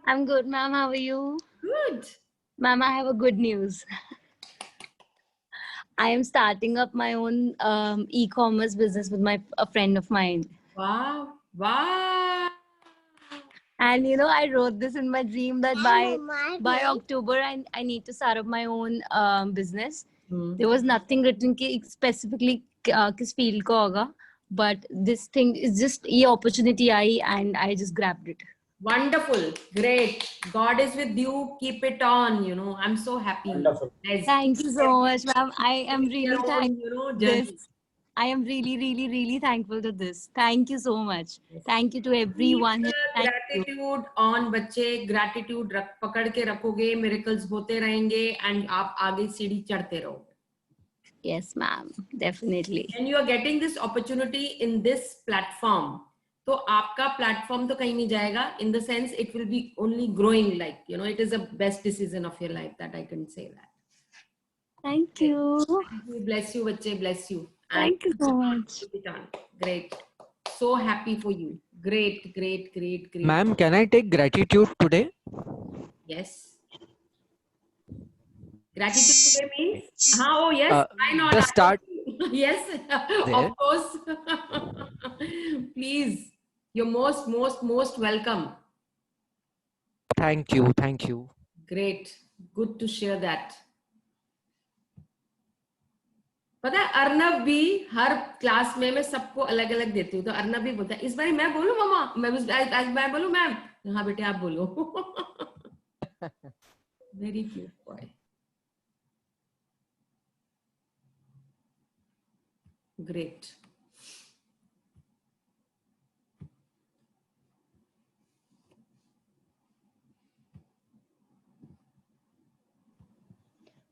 I'm good, ma'am. How are you? Good. Ma'am, I have a good news. I am starting up my own e-commerce business with a friend of mine. Wow. Wow. And I wrote this in my dream that by October I need to start up my own business. There was nothing written कि specifically किस field का होगा, but this thing is just ये opportunity I and I just grabbed it. Wonderful. Great. God is with you. Keep it on. I'm so happy. Wonderful. Thank you so much, ma'am. I am really Your own, thankful to journey. this. I am really, really, really thankful to this. Thank you so much. Thank you to everyone. Keep Thank you. gratitude on, बच्चे. Gratitude पकड़ के रखोगे, miracles होते रहेंगे, and आप आगे सीढ़ी चढ़ते रहोगे. Yes, ma'am. Definitely. And you are getting this opportunity in this platform. तो आपका platform तो कहीं नहीं जाएगा. In the sense, it will be only growing. Like it is the best decision of your life. That I can say that. Thank you. Bless you, बच्चे. Bless you. Thank you so much. Great. So happy for you. Great, great, great, great. Ma'am, can I take gratitude today? Yes. Gratitude today means? Oh, yes. Why not? The start. Yes, of course. Please. You're most welcome. Thank you. Thank you. Great. Good to share that. पता है अर्नब भी हर class में मैं सबको अलग अलग देती हूँ तो अर्नब भी बोलता है इस बार मैं बोलूं मामा मैं बोलूं मैम हाँ बेटे आप बोलो very cute boy great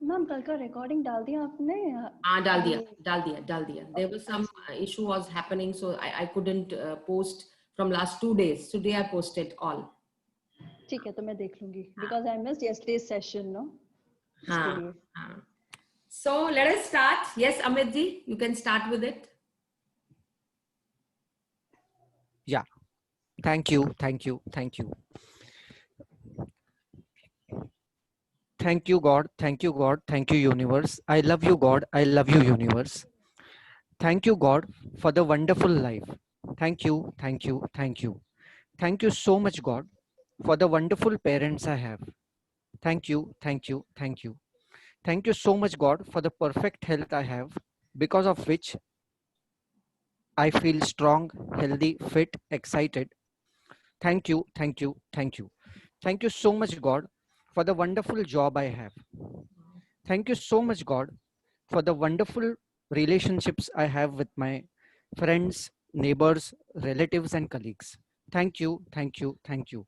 ma'am कल का रिकॉर्डिंग डाल दिया आपने? हाँ डाल दिया there was some issue was happening so I couldn't post from last 2 days. Today I posted all. ठीक है तो मैं देख लूंगी because I missed yesterday's session, no? हाँ. So let us start. Yes, Amit ji, you can start with it. Yeah. Thank you. Thank you. Thank you. Thank you, God. Thank you, God. Thank you, universe. I love you, God. I love you, universe. Thank you, God, for the wonderful life. Thank you. Thank you. Thank you. Thank you so much, God, for the wonderful parents I have. Thank you. Thank you. Thank you. Thank you so much, God, for the perfect health I have, because of which I feel strong, healthy, fit, excited. Thank you. Thank you. Thank you. Thank you so much, God, for the wonderful job I have. Thank you so much, God, for the wonderful relationships I have with my friends, neighbors, relatives, and colleagues. Thank you. Thank you. Thank you.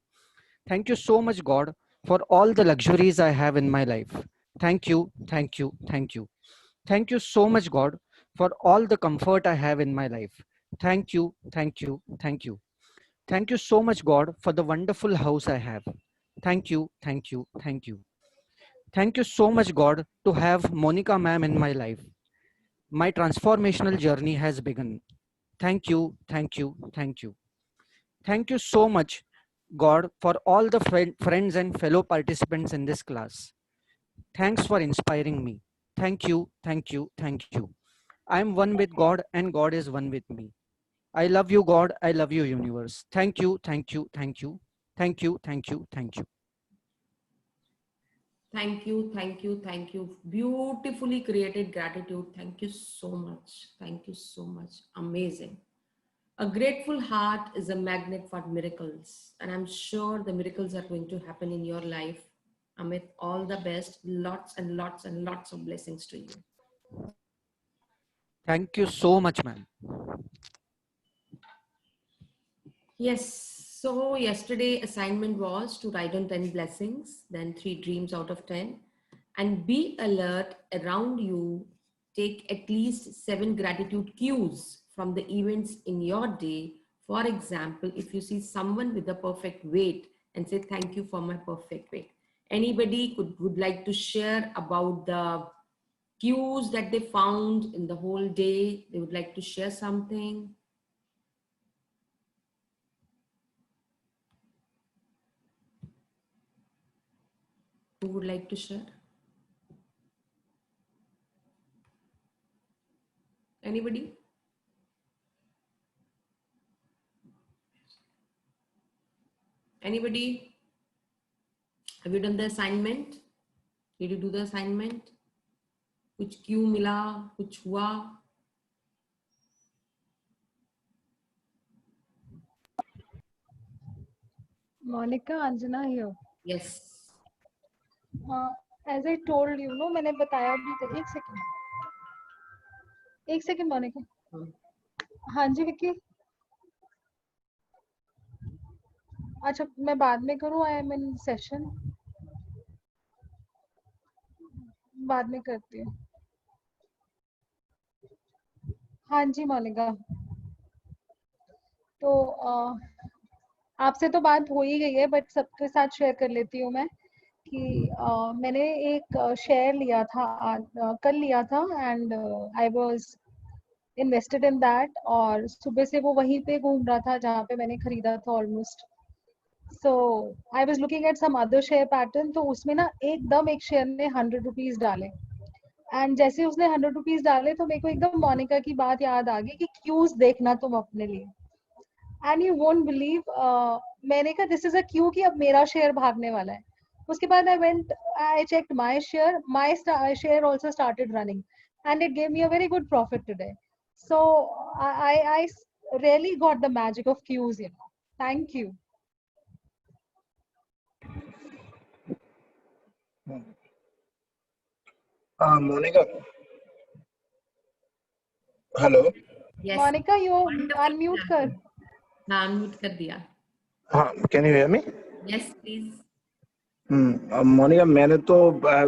Thank you so much, God, for all the luxuries I have in my life. Thank you. Thank you. Thank you. Thank you so much, God, for all the comfort I have in my life. Thank you. Thank you. Thank you. Thank you so much, God, for the wonderful house I have. Thank you. Thank you. Thank you. Thank you so much, God, to have Monica ma'am in my life. My transformational journey has begun. Thank you. Thank you. Thank you. Thank you so much, God, for all the friends and fellow participants in this class. Thanks for inspiring me. Thank you. Thank you. Thank you. I am one with God and God is one with me. I love you, God. I love you, universe. Thank you. Thank you. Thank you. Thank you. Thank you. Thank you. Thank you, thank you, thank you. Beautifully created gratitude. Thank you so much. Thank you so much. Amazing. A grateful heart is a magnet for miracles. And I'm sure the miracles are going to happen in your life. Amit, all the best. Lots and lots and lots of blessings to you. Thank you so much, ma'am. Yes. So yesterday assignment was to write on 10 blessings, then 3 dreams out of 10. And be alert around you. Take at least 7 gratitude cues from the events in your day. For example, if you see someone with a perfect weight and say, thank you for my perfect weight. Anybody would like to share about the cues that they found in the whole day? They would like to share something. who would like to share? Anybody? Anybody? Have you done the assignment? Did you do the assignment? कुछ क्यों मिला, कुछ हुआ? Monica, Anjana here. Yes. As I told you, no, मैंने बताया भी था. एक सेकंड मोनिका. हाँ जी विक्की. अच्छा मैं बाद में करूँ. I am in session. बाद में करती हूँ. हाँ जी मोनिका. तो आपसे तो बात हो ही गई है, बट सबके साथ शेयर कर लेती हूँ मैं कि मैंने एक शेयर लिया था कल लिया था and I was invested in that और सुबह से वो वहीं पे घूम रहा था जहाँ पे मैंने खरीदा था almost. So I was looking at some other share pattern. तो उसमें ना एकदम एक शेयर ने 100 रुपीज डाले एंड जैसे उसने 100 रुपीज डाले तो मेरे को एकदम मोनिका की बात याद आ गई कि क्यूज देखना तुम अपने लिए. एंड यू वोंट बिलीव, मैंने कहा दिस इज अ क्यू कि अब मेरा शेयर भागने वाला है. उसके बाद I checked my share. My share also started running, and it gave me a very good profit today. So I really got the magic of Qs, you know. Thank you. Monica. Hello. Yes. Monica, you Wonderful. unmute कर. हाँ, unmute कर दिया. Can you hear me? Yes, please. Monika, मैंने तो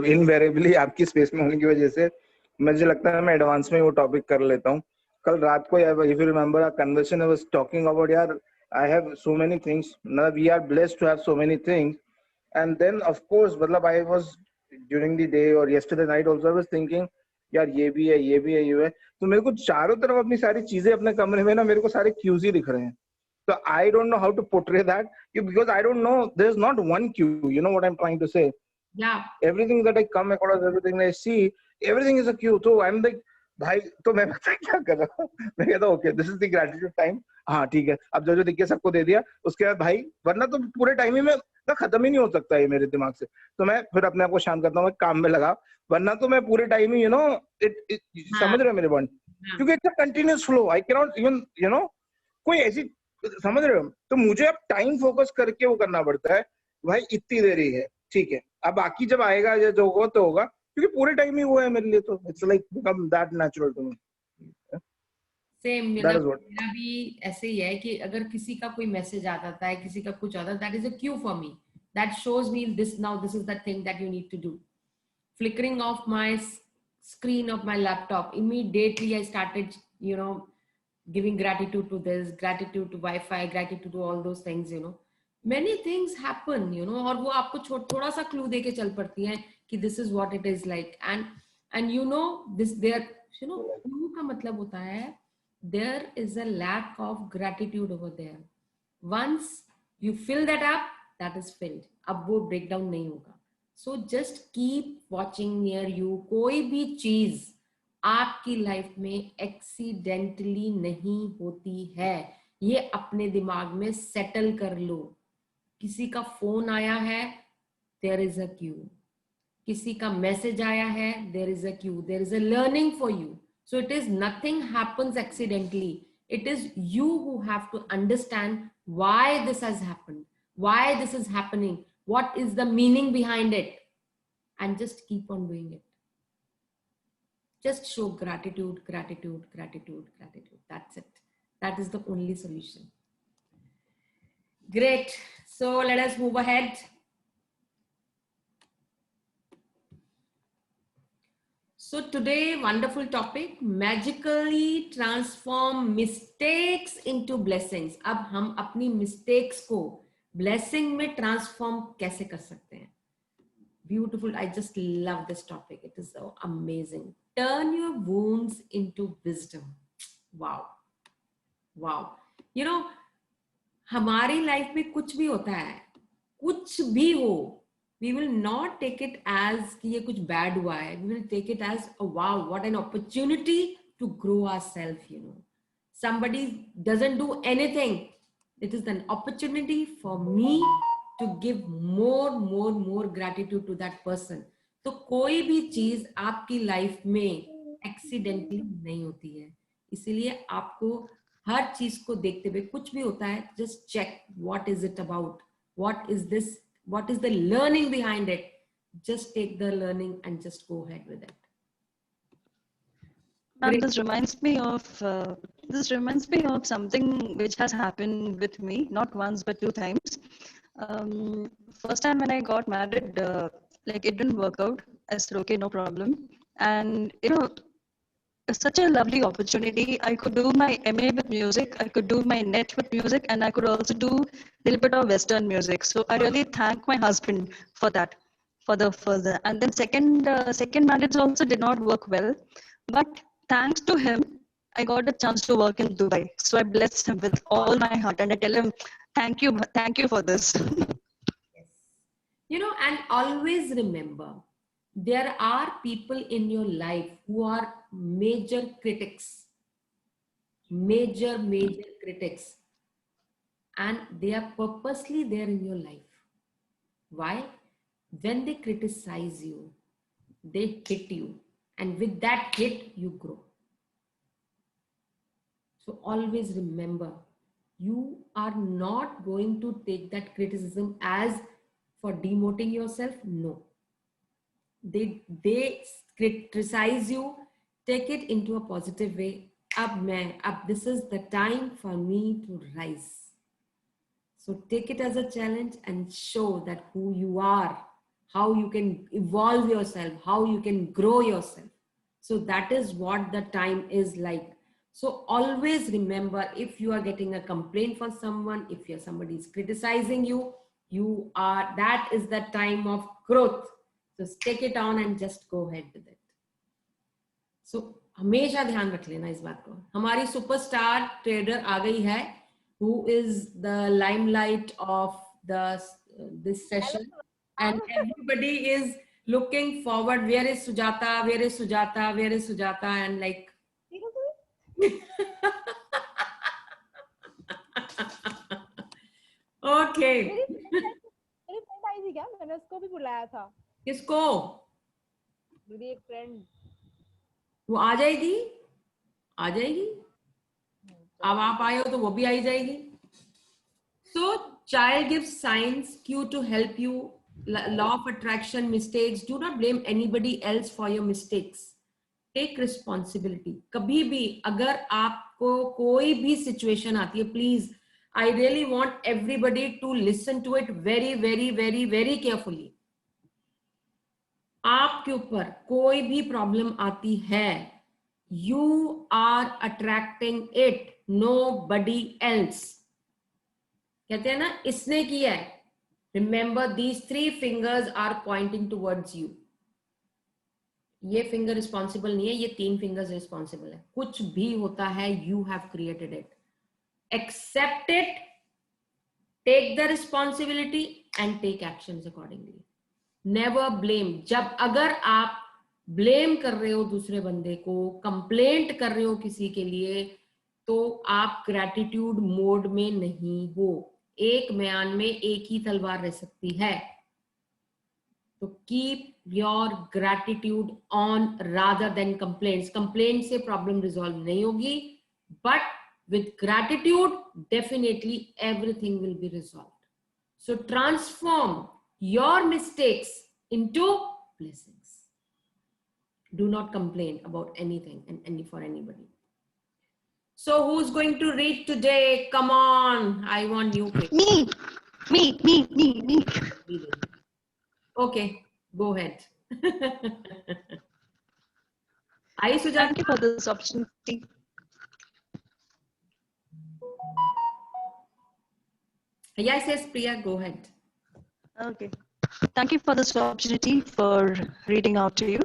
invariably आपकी space में होने की वजह से मुझे लगता है मैं एडवांस में वो टॉपिक कर लेता हूँ. कल रात को if you remember our conversation I was talking about यार I have so many things. We are blessed to have so many things and then of course मतलब I was during the day और yesterday night also I was thinking यार ये भी है ये भी है ये है. तो मेरे को चारों तरफ अपनी सारी चीजें अपने कमरे में ना मेरे को सारे क्यूज ही दिख रहे हैं. So I don't know how to portray that because I don't know. There's not one cue. You know what I'm trying to say? Yeah. Everything that I come across, everything I see, everything is a cue. So I'm like, भाई तो मैं पता क्या कर रहा हूँ. मैं कहता हूँ okay, this is the gratitude time. हाँ ठीक है. अब जो जो दिख गया सबको दे दिया. उसके बाद भाई वरना तो पूरे टाइम ही में ना खत्म ही नहीं हो सकता है मेरे दिमाग से. तो मैं फिर अपने आप को शांत करता हूँ. मैं काम में लगा. वरना तो मैं पूरे टाइम ही समझ रहे हो मेरे पॉइंट. क्योंकि it's a continuous flow. I can not even कोई ऐसी समझ रहे हो. तो मुझे अब टाइम फोकस करके वो करना पड़ता है. भाई इतनी देरी है ठीक है. अब बाकी जब आएगा या जो होगा तो होगा क्योंकि पूरे टाइम ही वो है मेरे लिए. तो it's like become that natural to me. Same मेरा भी ऐसे ही है कि अगर किसी का कोई मैसेज आ जाता है, किसी का कुछ आता है, that is a cue for me. That shows me this now this is the thing that you need to do. Flickering of my screen of my laptop, immediately I started giving gratitude to this, gratitude to Wi-Fi, gratitude to all those things, many things happen, और वो आपको थोड़ा सा clue देके चल पड़ती हैं कि this is what it is like. And this there clue का मतलब होता है there is a lack of gratitude over there. Once you fill that up, that is filled. अब वो breakdown नहीं होगा. So just keep watching near you. कोई भी चीज आपकी लाइफ में एक्सीडेंटली नहीं होती है. ये अपने दिमाग में सेटल कर लो. किसी का फोन आया है, there is a cue. किसी का मैसेज आया है, there is a cue. There is a learning for you. So it is nothing happens accidentally. It is you who have to understand why this has happened, why this is happening, what is the meaning behind it, and just keep on doing it. Just show gratitude, gratitude, gratitude, gratitude. That's it. That is the only solution. Great. So let us move ahead. So today, wonderful topic, magically transform mistakes into blessings. अब हम अपनी mistakes को blessing में transform कैसे कर सकते हैं? Beautiful. I just love this topic. It is so amazing. Turn your wounds into wisdom. Wow. Wow. हमारी लाइफ में कुछ भी होता है, कुछ भी हो, we will not take it as कि ये कुछ bad हुआ है. We will take it as, oh, wow, what an opportunity to grow ourselves, you know. Somebody doesn't do anything. It is an opportunity for me to give more gratitude to that person. तो कोई भी चीज आपकी life में accidentally नहीं होती है, इसीलिए आपको हर चीज को देखते हुए, कुछ भी होता है, just check what is it about, what is this, what is the learning behind it. Just take the learning and just go ahead with it. And this reminds me of something which has happened with me, not once but 2 times. First time when I got married, like it didn't work out. I said okay, no problem. And you know, it's such a lovely opportunity. I could do my MA with music, I could do my NET with music, and I could also do a little bit of Western music. So I really thank my husband for that, for the. And then second marriage also did not work well, but thanks to him, I got a chance to work in Dubai. So I bless him with all my heart, and I tell him, thank you for this. Yes. You know, and always remember, there are people in your life who are major critics, major critics, and they are purposely there in your life. Why? When they criticize you, they hit you, and with that hit, you grow. So always remember, you are not going to take that criticism as for demoting yourself. No. They criticize you, take it into a positive way. This is the time for me to rise. So take it as a challenge and show that who you are, how you can evolve yourself, how you can grow yourself. So that is what the time is like. So always remember, if you are getting a complaint from someone, if somebody is criticizing you, that is the time of growth. Just take it on and just go ahead with it. So हमेशा ध्यान रख लेना इस बात को. हमारी superstar trader आ गई है, who is the limelight of this session, and everybody is looking forward. Where is Sujata? Where is Sujata? Where is Sujata? And like okay. मेरी फ्रेंड आई थी क्या? मैंने उसको भी बुलाया था. किसको? मेरी एक फ्रेंड. वो आ जाएगी. अब आप आए हो तो वो भी आई जाएगी. So child gives signs, cue to help you. Law of attraction, mistakes. Do not blame anybody else for your mistakes. Take responsibility. कभी भी अगर आपको कोई भी situation आती है, please, I really want everybody to listen to it very carefully. आपके ऊपर कोई भी प्रॉब्लम आती है, you are attracting it, nobody else. कहते हैं ना, इसने किया है. Remember, these 3 fingers are pointing towards you. ये फिंगर रिस्पॉन्सिबल नहीं है, ये 3 फिंगर्स रिस्पॉन्सिबल है. कुछ भी होता है, you have created it. Accept it, take the responsibility and take actions accordingly. Never blame. जब अगर आप ब्लेम कर रहे हो दूसरे बंदे को, कंप्लेंट कर रहे हो किसी के लिए, तो आप ग्रैटिट्यूड मोड में नहीं हो. एक म्यान में एक ही तलवार रह सकती है. तो keep your gratitude on rather than complaints. Complaint से प्रॉब्लम रिजॉल्व नहीं होगी, but with gratitude, definitely everything will be resolved. So transform your mistakes into blessings. Do not complain about anything and for anybody. So who's going to read today? Come on, I want you. Me. Okay, go ahead. Are you, Sujata? Thank you for this opportunity. Yes, Priya, go ahead. Okay. Thank you for this opportunity for reading out to you.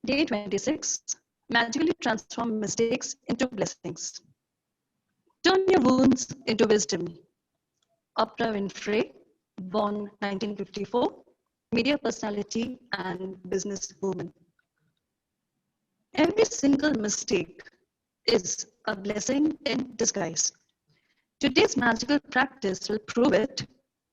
Day 26. Magically transform mistakes into blessings. Turn your wounds into wisdom. Oprah Winfrey, born 1954, media personality and businesswoman. Every single mistake is a blessing in disguise. Today's magical practice will prove it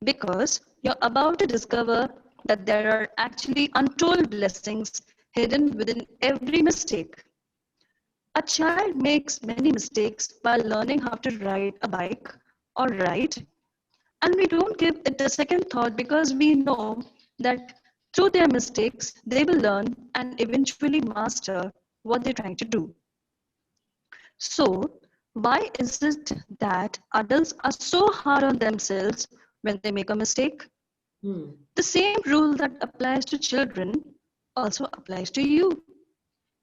because you're about to discover that there are actually untold blessings hidden within every mistake. A child makes many mistakes while learning how to ride a bike or ride, and we don't give it a second thought because we know that through their mistakes, they will learn and eventually master what they're trying to do. So, why is it that adults are so hard on themselves when they make a mistake? The same rule that applies to children also applies to you.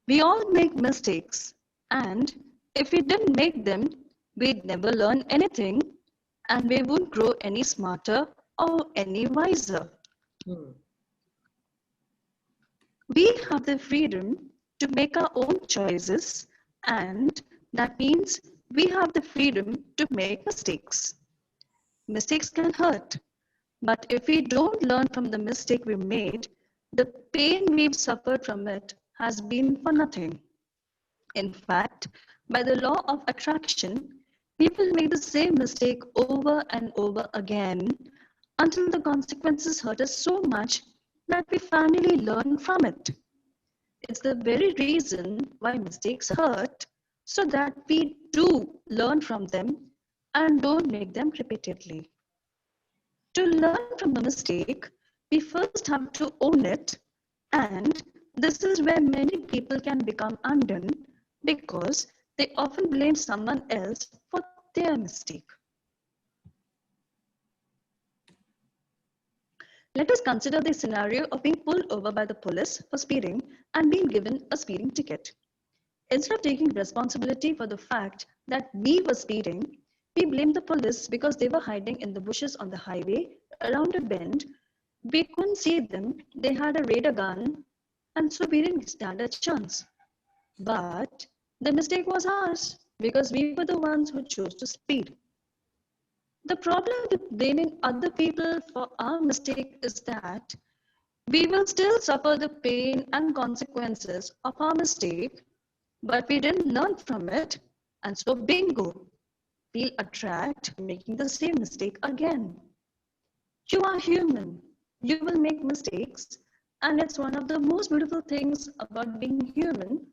We all make mistakes, and if we didn't make them, we'd never learn anything and we won't grow any smarter or any wiser. We have the freedom to make our own choices, and that means we have the freedom to make mistakes. Mistakes can hurt, but if we don't learn from the mistake we made, the pain we've suffered from it has been for nothing. In fact, by the law of attraction, people make the same mistake over and over again until the consequences hurt us so much that we finally learn from it. It's the very reason why mistakes hurt, so that we do learn from them and don't make them repeatedly. To learn from a mistake, we first have to own it, and this is where many people can become undone because they often blame someone else for their mistake. Let us consider the scenario of being pulled over by the police for speeding and being given a speeding ticket. Instead of taking responsibility for the fact that we were speeding, we blamed the police because they were hiding in the bushes on the highway around a bend. We couldn't see them, they had a radar gun, and so we didn't stand a chance. But the mistake was ours because we were the ones who chose to speed. The problem with blaming other people for our mistake is that we will still suffer the pain and consequences of our mistake, but we didn't learn from it, and so bingo, we'll attract making the same mistake again. You are human. You will make mistakes, and it's one of the most beautiful things about being human,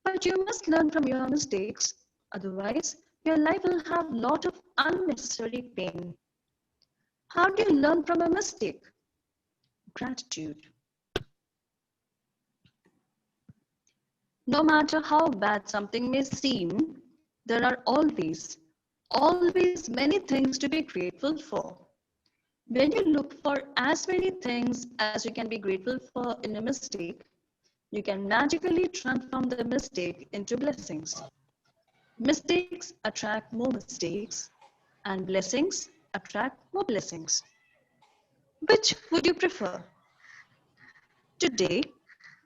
but you must learn from your mistakes, otherwise your life will have a lot of unnecessary pain. How do you learn from a mistake? Gratitude. No matter how bad something may seem, there are always many things to be grateful for. When you look for as many things as you can be grateful for in a mistake, you can magically transform the mistake into blessings. Mistakes attract more mistakes, and blessings attract more blessings. Which would you prefer? Today,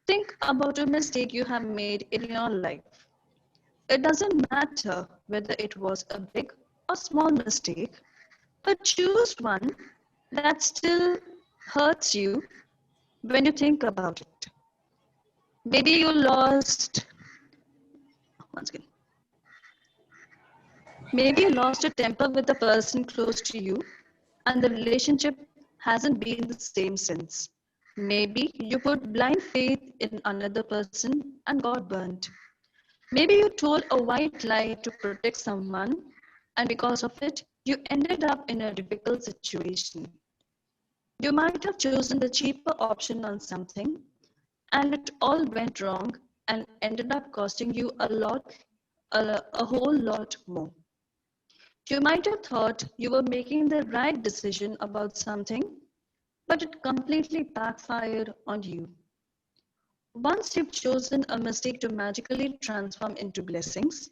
think about a mistake you have made in your life. It doesn't matter whether it was a big or small mistake, but choose one that still hurts you when you think about it. Maybe you lost, once again, maybe you lost a temper with a person close to you and the relationship hasn't been the same since. Maybe you put blind faith in another person and got burnt. Maybe you told a white lie to protect someone, and because of it, you ended up in a difficult situation. You might have chosen the cheaper option on something, and it all went wrong and ended up costing you a whole lot more. You might have thought you were making the right decision about something, but it completely backfired on you. Once you've chosen a mistake to magically transform into blessings,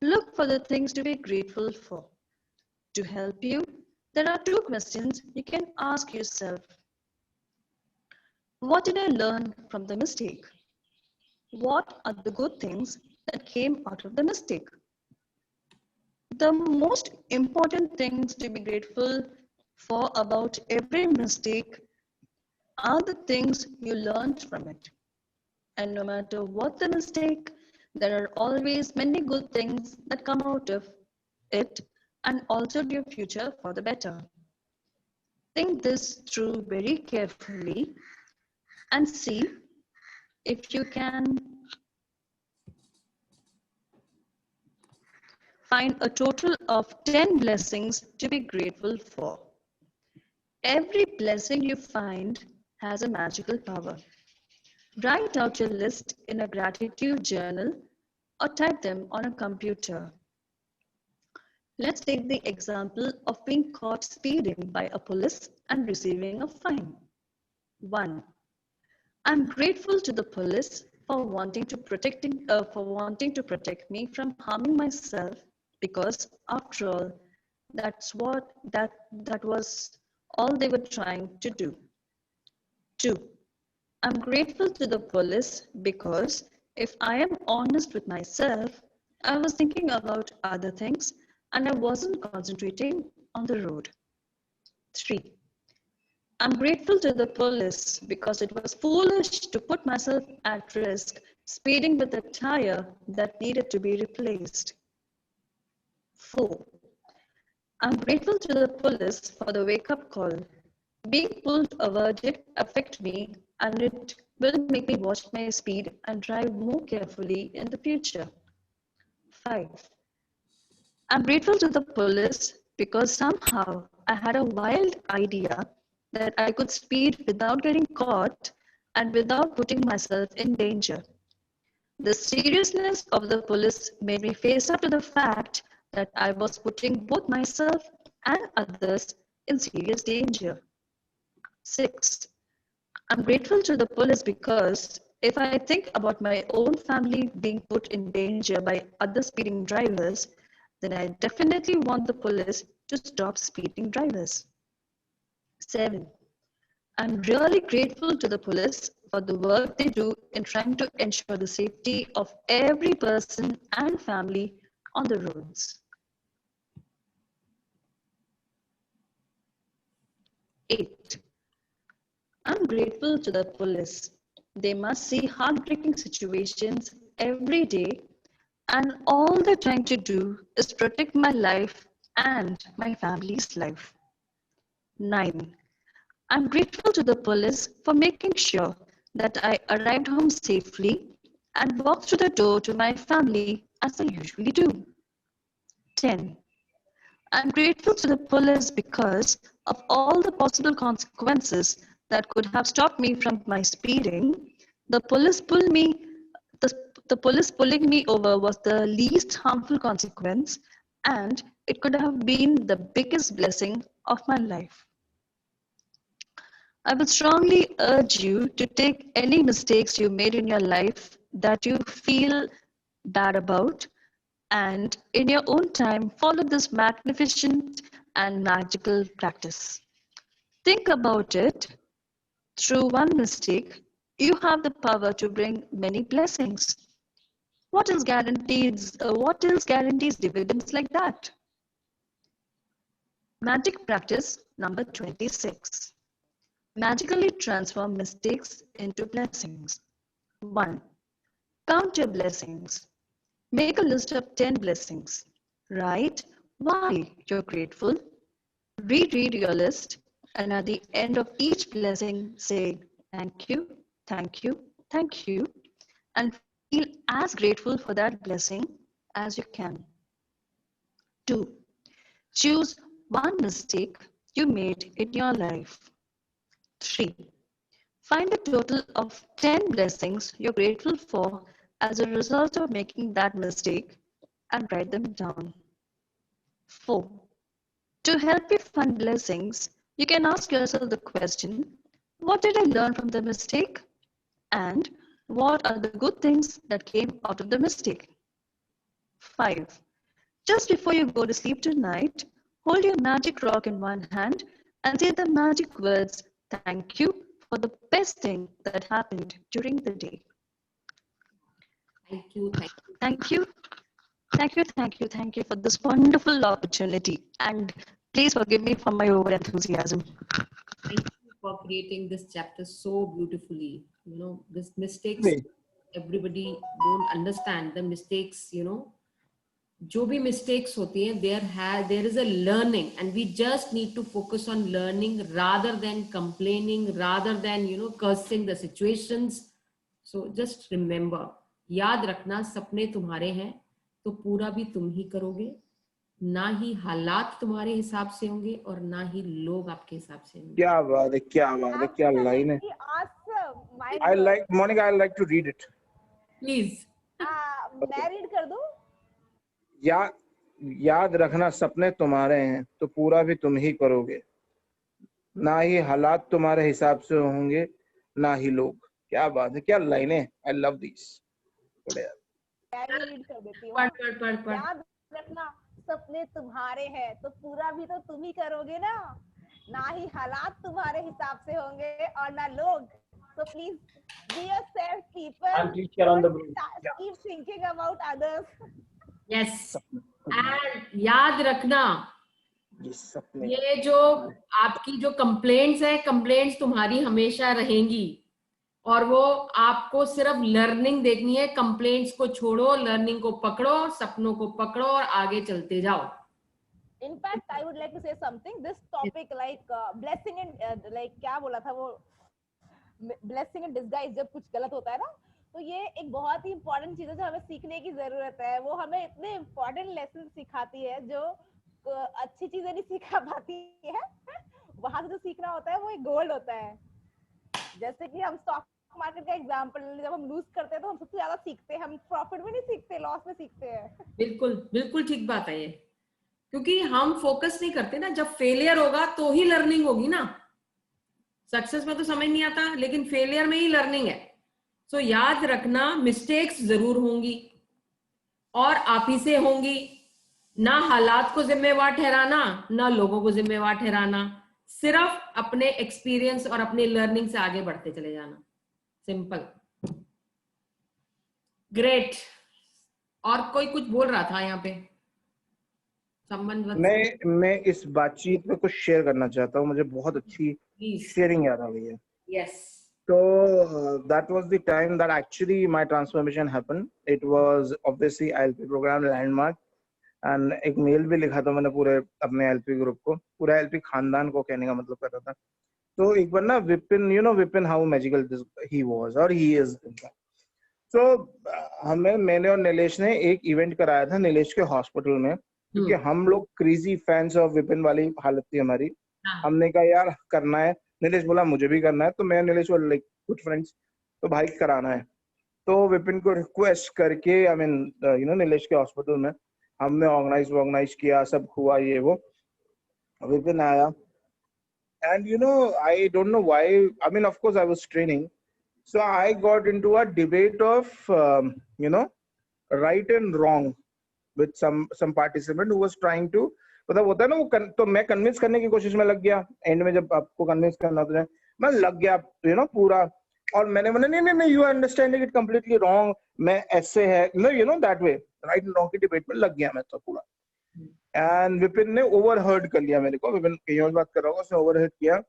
look for the things to be grateful for. To help you, there are two questions you can ask yourself. What did I learn from the mistake? What are the good things that came out of the mistake? The most important things to be grateful For about every mistake are the things you learned from it. And no matter what the mistake, there are always many good things that come out of it and alter your future for the better. Think this through very carefully and see if you can find a total of 10 blessings to be grateful for. Every blessing you find has a magical power. Write out your list in a gratitude journal or type them on a computer. Let's take the example of being caught speeding by a police and receiving a fine. 1. I'm grateful to the police for wanting to protect me from harming myself, because after all, that was all they were trying to do. 2. I'm grateful to the police because if I am honest with myself, I was thinking about other things and I wasn't concentrating on the road. 3. I'm grateful to the police because it was foolish to put myself at risk speeding with a tire that needed to be replaced. 4. I'm grateful to the police for the wake-up call. Being pulled over did affect me, and it will make me watch my speed and drive more carefully in the future. 5. I'm grateful to the police because somehow I had a wild idea that I could speed without getting caught and without putting myself in danger. The seriousness of the police made me face up to the fact that I was putting both myself and others in serious danger. 6. I'm grateful to the police because if I think about my own family being put in danger by other speeding drivers, then I definitely want the police to stop speeding drivers. 7. I'm really grateful to the police for the work they do in trying to ensure the safety of every person and family on the roads. 8. I'm grateful to the police. They must see heartbreaking situations every day, and all they're trying to do is protect my life and my family's life. 9. I'm grateful to the police for making sure that I arrived home safely and walked through the door to my family as I usually do. 10. I'm grateful to the police because of all the possible consequences that could have stopped me from my speeding. The police pulling me over was the least harmful consequence, and it could have been the biggest blessing of my life. I would strongly urge you to take any mistakes you made in your life that you feel bad about, and in your own time, follow this magnificent and magical practice. Think about it. Through one mistake, you have the power to bring many blessings. What else guarantees dividends like that? Magic practice number 26. Magically transform mistakes into blessings. 1. Count your blessings. Make a list of 10 blessings. Write why you're grateful. Reread your list, and at the end of each blessing, say thank you, thank you, thank you, and feel as grateful for that blessing as you can. 2. Choose one mistake you made in your life. 3. Find a total of 10 blessings you're grateful for as a result of making that mistake and write them down. 4. To help you find blessings, you can ask yourself the question, what did I learn from the mistake? And what are the good things that came out of the mistake? 5. Just before you go to sleep tonight, hold your magic rock in one hand and say the magic words, thank you for the best thing that happened during the day. Thank you. Thank you. Thank you for this wonderful opportunity. And Please forgive me for my over enthusiasm. Thank you for creating this chapter so beautifully. You know, this mistakes, नहीं, everybody don't understand the mistakes, you know. जो भी mistakes होती हैं, there is a learning, and we just need to focus on learning rather than complaining, rather than, you know, cursing the situations. So just remember, याद रखना, सपने तुम्हारे हैं तो पूरा भी तुम ही करोगे, ना ही हालात तुम्हारे हिसाब से होंगे और ना ही लोग आपके हिसाब से होंगे. क्या बात है, क्या बात है, क्या लाइन है. I like, Monica, I like to read it. Please. मैं रीड कर दूं? याद रखना, सपने तुम्हारे हैं तो पूरा भी तुम ही करोगे, ना ही हालात तुम्हारे हिसाब से होंगे, ना ही लोग. क्या बात है, क्या लाइन है. I love these. मैं रीड कर देती हूँ. पढ़. याद रखना, सपने तुम्हारे हैं तो पूरा भी तो तुम ही करोगे ना, ना ही हालात तुम्हारे हिसाब से होंगे और ना लोग. So please be yourself, people. I'm teacher on the bridge. Keep thinking about others. Yes. And याद रखना, सपने, ये जो आपकी जो कंप्लेंट्स है, कंप्लेंट्स तुम्हारी हमेशा रहेंगी और वो आपको सिर्फ लर्निंग देखनी है. कंप्लेंट्स को छोड़ो, लर्निंग को पकड़ो, सपनों को पकड़ो और आगे चलते जाओ. In fact, I would like to say something. This topic, like blessing and like क्या बोला था वो, blessing in disguise, जब कुछ गलत होता है ना, तो ये एक बहुत ही important चीज है जो हमें सीखने की जरूरत है. वो हमें इतने important lesson सिखाती है जो अच्छी चीजें नहीं सिखा पाती है. वहां से जो सीखना होता है वो एक गोल्ड होता है. जैसे कि हम स्टॉक मार्केट का एग्जांपल, जब हम लूज करते हैं तो हम सबसे ज्यादा सीखते हैं. हम प्रॉफिट में नहीं सीखते, लॉस में सीखते हैं. बिल्कुल ठीक बात है ये, क्योंकि हम फोकस नहीं करते ना. जब फेलियर होगा तो ही लर्निंग होगी ना. सक्सेस में तो समझ नहीं आता, लेकिन फेलियर में ही लर्निंग है. सो याद रखना, मिस्टेक्स जरूर होंगी और आप ही से होंगी. ना हालात को जिम्मेवार ठहराना, ना लोगों को जिम्मेवार ठहराना. सिर्फ अपने एक्सपीरियंस और अपने लर्निंग से आगे बढ़ते चले जाना. सिंपल. ग्रेट. और कोई कुछ बोल रहा था यहाँ पे? मैं इस बातचीत में कुछ शेयर करना चाहता हूँ. मुझे बहुत अच्छी शेयरिंग याद आ गई है. Yes. So that was the time that actually my transformation happened. It was obviously ILP program landmark, and एक मेल भी लिखा था मैंने पूरे अपने ILP ग्रुप को, पूरा ILP खानदान को कहने का मतलब कर रहा था. तो एक बार ना Vipin, you know Vipin, how magical he was or he is. So मैंने और नीलेश ने एक इवेंट कराया था नीलेश के हॉस्पिटल में, क्योंकि हम लोग क्रेजी फैंस ऑफ विपिन वाली हालत थी हमारी. हमने कहा यार करना है. नीलेश बोला मुझे भी करना है, तो मैं नीलेश और लाइक गुड फ्रेंड्स, तो भाई कराना है. तो विपिन को रिक्वेस्ट करके, I mean you know Nilesh के हॉस्पिटल में हमने ऑर्गेनाइज किया, सब हुआ ये वो. विपिन आया, and you know I don't know why, I mean of course I was training, so I got into a debate of you know right and wrong with some participant who was trying to, मतलब होता है ना वो तो मैं convince करने की कोशिश में लग गया. एंड में जब आपको कन्विंस करना होता है, मैं लग गया यू नो पूरा. और मैंने नहीं you are understanding it completely wrong, मैं ऐसे है no you know that way, right and wrong की डिबेट में लग गया मैं तो पूरा. एंड विपिन ने ओवरहर्ड कर लिया मेरे को. विपिन कहीं और बात कर रहा होगा, उसने ओवरहर्ड किया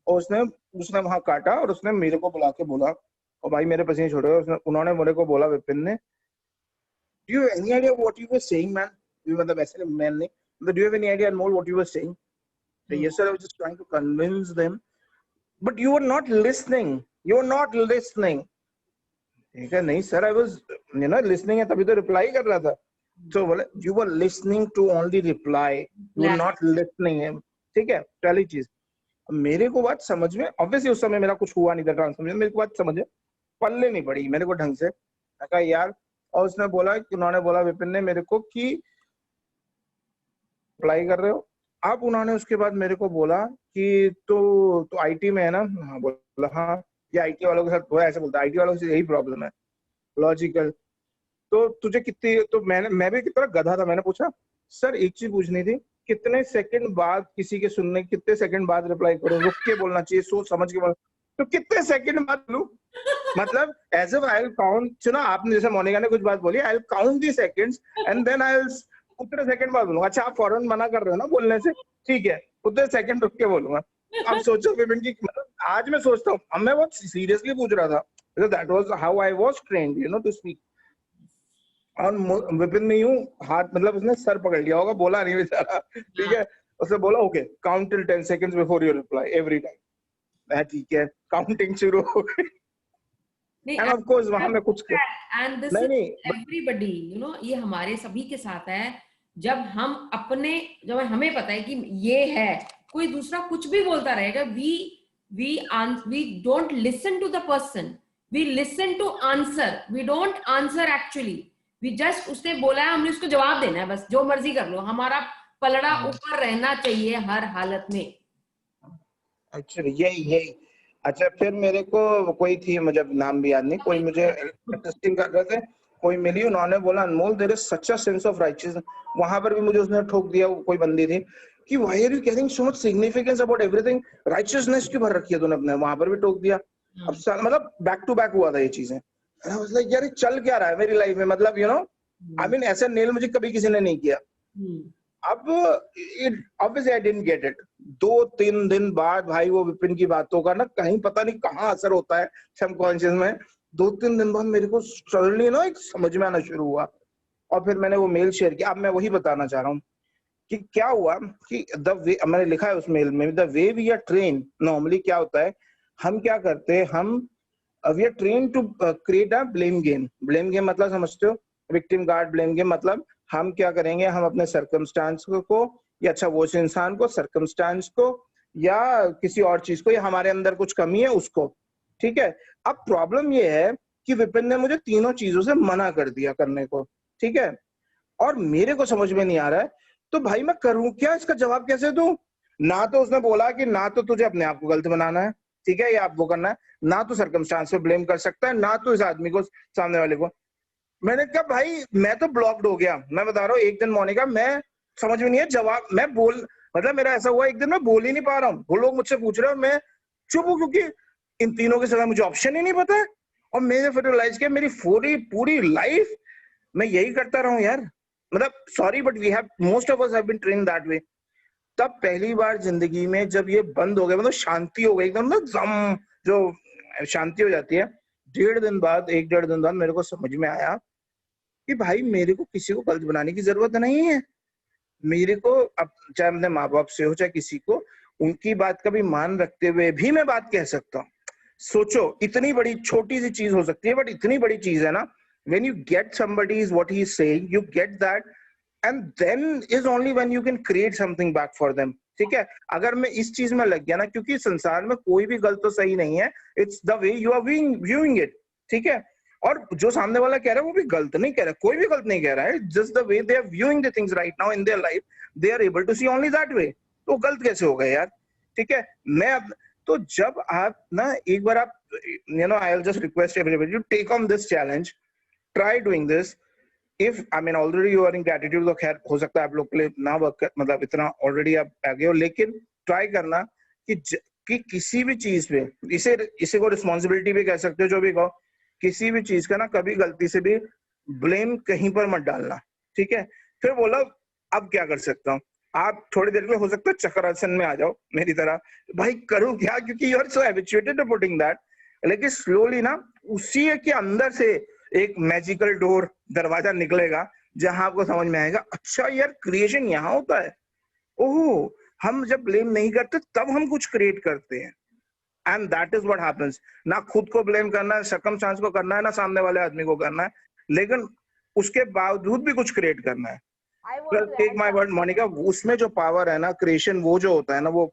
और उसने वहां काटा और उसने मेरे को बुला के बोला, और भाई मेरे पसीने छोड़े. उन्होंने मेरे को बोला, विपिन ने, do you have any idea what you were saying man. मतलब ऐसे मैन नहीं, do you have any idea more what you were saying? Yes sir, I was just trying to convince them, but you were not listening. ठीक है, नहीं sir, I was you know listening है, तभी तो reply कर रहा था. So बोले you were listening to only reply, you were not listening. ठीक है, पहली चीज. मेरे को बात समझ में, obviously उस समय मेरा कुछ हुआ नहीं था ट्रांसफॉर्मेशन, मेरे को बात समझ में पल्ले नहीं पड़ी मेरे को ढंग से. कहा यार, और उसने बोला, उन्होंने बोला विपिन ने मेरे को कि अप्लाई कर रहे हो आप. उन्होंने उसके बाद मेरे को बोला कि तो आईटी में है ना. हाँ, बोला हाँ, ये आईटी वालों के साथ वो ऐसे बोलता है, आईटी वालों से यही प्रॉब्लम है, लॉजिकल. तो तुझे कितनी, तो मैं भी कितना गधा था, मैंने पूछा सर एक चीज पूछनी थी, कितने सेकंड बाद किसी के सुनने, कितने सेकंड बाद रिप्लाई करो, रुक के बोलना चाहिए, सोच समझ के बोलना. तो कितने सेकंड बाद बोलूं, मतलब as if I will count. सुना आपने, जैसे मोनिका ने कुछ बात बोली, I will count the seconds and then I will उतने सेकंड बाद बोलूंगा. अच्छा, आप फौरन मना कर रहे हो ना बोलने से, ठीक है, उतने सेकंड रुक के बोलूंगा। अब सोचो विपिन की, आज मैं सोचता हूँ, अब मैं बहुत सीरियसली पूछ रहा था, because that was how I was trained, you know, to speak. और विपिन ने यूं हाथ, मतलब उसने सर पकड़ लिया होगा, बोला नहीं बेचारा, ठीक है, उसने बोला okay count till 10 seconds before you reply every time. मैं ठीक है, काउंटिंग शुरू हो गई। एंड ऑफ कोर्स वहां में कुछ and this is everybody, you know, ये हमारे सभी के साथ है। जब हमें पता है कि ये है, कोई दूसरा कुछ भी बोलता रहेगा, we don't listen to the person, we listen to answer, we don't answer actually, we just उसने बोला है, हमने उसको जवाब देना है, बस जो मर्जी कर लो, हमारा पलड़ा ऊपर रहना चाहिए हर हालत में। एक्चुअली यही अच्छा, फिर मेरे को कोई थी, मुझे नाम भी याद नहीं, कोई मुझे टेस्टिंग कर रहे थे, कोई मिली, उन्होंने बोला Anmol there is such a sense of righteousness. वहां पर भी मुझे उसने ठोक दिया, कोई बंदी थी, कि why are you carrying so much significance about everything, righteousness क्यों भर रखी है तूने अपने, वहां पर भी ठोक दिया। अब मतलब बैक टू बैक हुआ था ये चीजें। आई वाज लाइक यार चल क्या रहा है मेरी लाइफ में, मतलब यू नो, आई मीन ऐसा नेल मुझे कभी किसी ने नहीं किया। अब obviously I didn't get it. 2-3 दिन बाद भाई वो विपिन की बातों का ना कहीं पता नहीं कहाँ असर होता है सबकॉन्शियस में। 2-3 दिन बाद मेरे को सडनली ना एक समझ में आना शुरू हुआ, और फिर मैंने वो मेल शेयर किया। अब मैं वही बताना चाह रहा हूँ कि क्या हुआ कि द वे, मैंने लिखा है उस मेल में, the way we are train normally क्या होता है, हम क्या करते हैं, हम we are train to create a blame game. Blame game मतलब समझते हो, विक्टिम गार्ड ब्लेम गेम मतलब हम क्या करेंगे, हम अपने सर्कमस्टांस को या अच्छा वो इंसान को, सर्कमस्टांस को या किसी और चीज को, या हमारे अंदर कुछ कमी है उसको, ठीक है। अब प्रॉब्लम ये है कि विपिन ने मुझे तीनों चीजों से मना कर दिया करने को, ठीक है, और मेरे को समझ में नहीं आ रहा है, तो भाई मैं करूं क्या, इसका जवाब कैसे दूं। ना तो उसने बोला कि ना तो तुझे अपने आप को गलत बनाना है, ठीक है, या आप वो करना है, ना तो सर्कमस्टांस पे ब्लेम कर सकता है, ना तो इस आदमी को, सामने वाले को। मैंने कहा भाई मैं तो ब्लॉक्ड हो गया, मैं बता रहा हूँ। एक दिन मोनिका, मैं समझ में नहीं है जवाब, मैं बोल, मतलब मेरा ऐसा हुआ एक दिन मैं बोल ही नहीं पा रहा हूँ, वो लोग मुझसे पूछ रहे हैं, मैं चुप हूँ, क्योंकि इन तीनों के सिवा मुझे ऑप्शन ही नहीं पता है। और मैंने फिर रियलाइज किया मेरी पूरी लाइफ मैं यही करता रहा हूँ यार, मतलब sorry but we have, most of us have been trained that way. तब पहली बार जिंदगी में जब ये बंद हो गया, मतलब शांति हो गई एकदम ना, जम जो शांति हो जाती है, 1.5 दिन बाद मेरे को समझ में आया कि भाई मेरे को किसी को गलत बनाने की जरूरत नहीं है। मेरे को अब चाहे अपने माँ बाप से हो चाहे किसी को, उनकी बात का भी मान रखते हुए भी मैं बात कह सकता हूँ। सोचो इतनी बड़ी, छोटी सी चीज हो सकती है बट इतनी बड़ी चीज है ना, when you get somebody's what he is saying, you get that, and then is only when you can create something back for them, ठीक है। अगर मैं इस चीज में लग गया ना, क्योंकि संसार में कोई भी गलत तो सही नहीं है, it's the way you are viewing it, ठीक है। और जो सामने वाला कह रहा है वो भी गलत नहीं कह रहा, कोई भी गलत नहीं कह रहा है, just the way they are viewing the things right now in their life, they are able to see only that way. तो गलत कैसे हो गए यार, ठीक है। मैं अब तो जब आप ना एक बार आप, you know, I will just request everybody to take on this challenge, try doing this. If I mean already you are in gratitude, तो खैर हो सकता है आप लोग के लिए ना वर्क, मतलब इतना ऑलरेडी आप आगे हो, लेकिन ट्राई करना कि किसी भी चीज पे, इसे को रिस्पॉन्सिबिलिटी भी कह सकते हो, जो भी कहो, किसी भी चीज का ना कभी गलती से भी ब्लेम कहीं पर मत डालना, ठीक है। फिर बोला अब क्या कर सकता हूँ, आप थोड़ी देर के लिए हो सकता है चक्रासन में आ जाओ मेरी तरह, भाई करूँ क्या, क्योंकि you are so habituated to putting that. लेकिन स्लोली ना उसी के अंदर से एक मैजिकल डोर, दरवाजा निकलेगा, जहां आपको समझ में आएगा अच्छा यार क्रिएशन यहाँ होता है। ओह, हम जब ब्लेम नहीं करते तब हम कुछ क्रिएट करते हैं, and that is what happens. ना खुद को ब्लेम करना है, सर्कमस्टांस को करना है, ना सामने वाले आदमी को करना है, लेकिन उसके बावजूद भी कुछ क्रिएट करना है। टेक माय वर्ड मोनिका, उसमें जो पावर है ना, क्रिएशन वो जो होता है ना, वो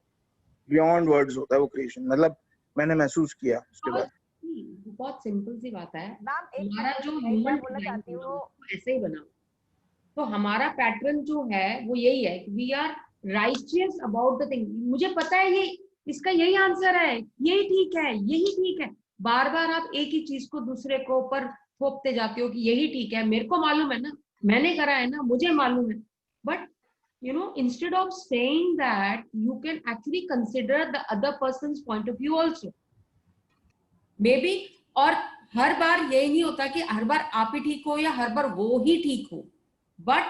बियॉन्ड वर्ड्स होता है वो क्रिएशन, मतलब मैंने महसूस किया उसके बाद। बहुत सिंपल सी बात है, मैम हमारा जो ह्यूमन बोलना चाहती हूँ, ऐसे ही बना, तो हमारा पैटर्न जो है वो यही है कि we are righteous about the thing. मुझे पता है ये, इसका यही आंसर है, यही ठीक है, यही ठीक है। बार बार आप एक ही चीज को दूसरे को ऊपर थोपते जाते हो कि यही ठीक है, मेरे को मालूम है ना, मैंने करा है ना, मुझे मालूम है। But you know, instead of saying that, you can actually consider the other person's point of view also, maybe। और हर बार यही नहीं होता कि हर बार आप ही ठीक हो या हर बार वो ही ठीक हो, बट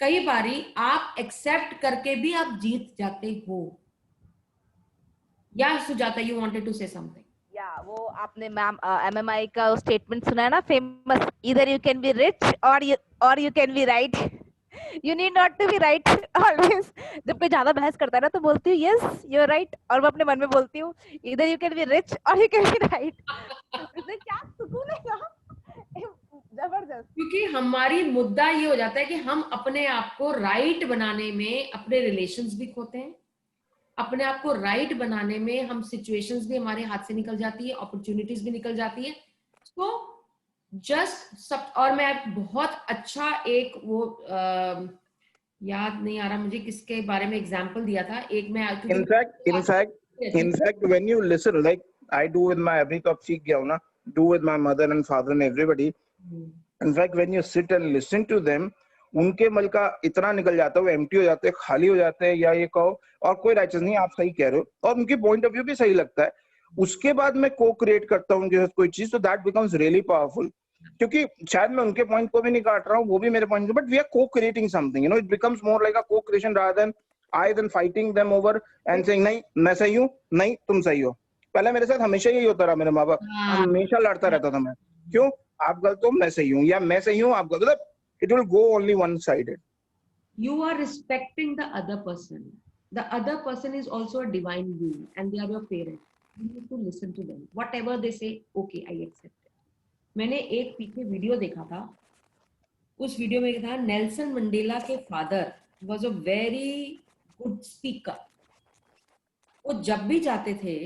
कई बारी आप एक्सेप्ट करके भी आप जीत जाते हो। या Sujata, you wanted to say something? या वो आपने मैम एमएमआई का स्टेटमेंट सुना है ना, famous, either you can be rich और you can be right, you need not to be right always. जब कोई ज्यादा बहस करता है ना तो बोलती हूँ यस यू आर राइट, और मैं अपने मन में बोलती हूँ either you can be rich और यू कैन बी राइट। इससे क्या सुकून है ना, जबरदस्त। क्योंकि हमारी मुद्दा ये हो जाता है कि हम अपने आप को राइट बनाने में अपने रिलेशंस भी खोते हैं, अपने आप को राइट बनाने में हम सिचुएशंस भी हमारे हाथ से निकल जाती है, अपॉर्चुनिटीज भी निकल जाती है। तो जस्ट सब, और मैं बहुत अच्छा एक वो याद नहीं आ रहा मुझे किसके बारे में एग्जांपल दिया था, एक मैं in fact when you listen like I do with my, अभी तो अब सीख गया हूँ ना, do with my mother and father and everybody, in fact when you sit and listen to them, उनके मन का इतना निकल जाता है, वो एम्प्टी हो जाते हैं, खाली हो जाते हैं, या ये कहो, और कोई राइचस नहीं, आप सही कह रहे हो, और उनकी पॉइंट ऑफ व्यू भी सही लगता है। उसके बाद मैं को क्रिएट करता हूँ उनके साथ कोई चीज, तो दैट बिकम्स रियली पावरफुल, क्योंकि शायद मैं उनके पॉइंट को भी नहीं काट रहा हूँ, वो भी मेरे पॉइंट को, but we are co creating something, you know, it becomes more like a co creation rather than I then fighting them over and saying नहीं मैं सही हूँ, नहीं तुम सही हो। पहले मेरे साथ हमेशा यही होता रहा, मेरे माँ बाप हमेशा लड़ता रहता था मैं, क्यों आप गलत हो मैं सही हूँ, या मैं सही हूँ आप गलत, मतलब it will go only one sided. You are respecting the other person. The other person is also a divine being and they are your parent. You need to listen to them. Whatever they say, okay, I accept it. मैंने एक पीछे video देखा था, उस video में था Nelson Mandela के father was a very good speaker. वो जब भी जाते थे